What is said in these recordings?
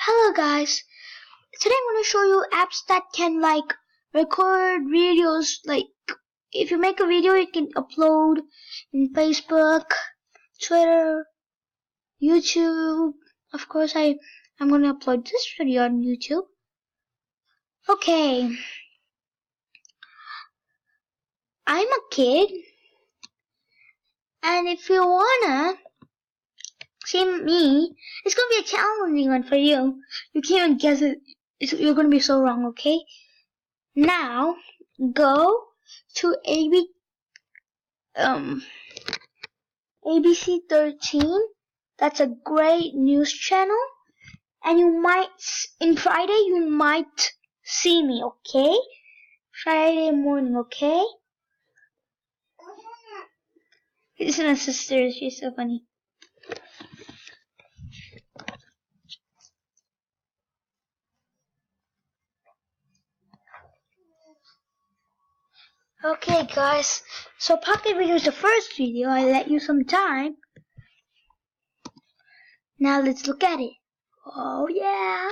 Hello guys, today I'm going to show you apps that can record videos. Like if you make a video you can upload in Facebook, Twitter, YouTube. Of course I'm going to upload this video on YouTube. Okay, I'm a kid, and if you wanna see me, it's gonna be a challenging one for you. You can't even guess it. You're gonna be so wrong, okay? Now, go to ABC 13. That's a great news channel. And in Friday, you might see me, okay? Friday morning, okay? This is my sister. She's so funny. Okay guys, so Pocket Video is the first video. I let you some time. Now let's look at it. Oh yeah.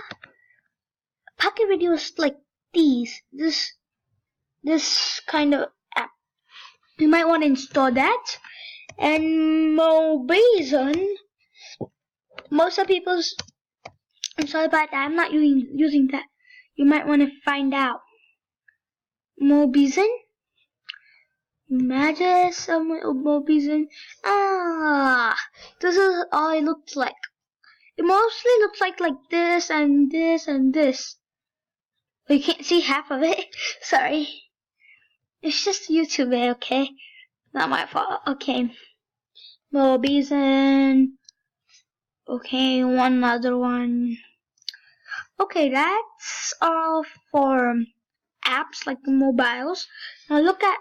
Pocket Video is like this kind of app. You might want to install that. And Mobizen, most of people's install that. I'm not using that. You might want to find out. Mobizen. Imagine some Mobizen. This is all it looks like. It mostly looks like this and this and this. But you can't see half of it. Sorry. It's just YouTube, okay? Not my fault. Okay. Mobizen. Okay, one other one. Okay, that's all for apps like mobiles. Now look at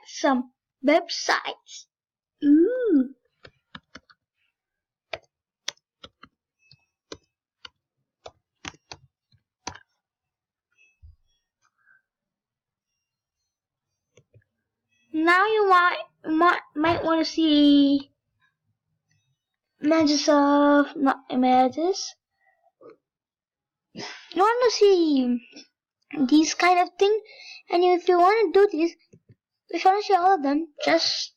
some websites. Ooh. Now you might want to see images of not images. You want to see these kind of thing, and if you want to do this, if you want to see all of them, just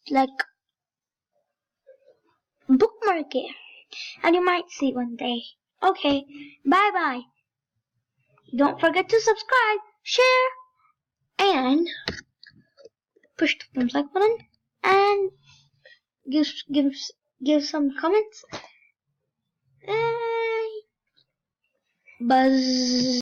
bookmark it, and you might see one day. Okay, bye bye. Don't forget to subscribe, share, and push the thumbs like button, and give some comments. Buzz.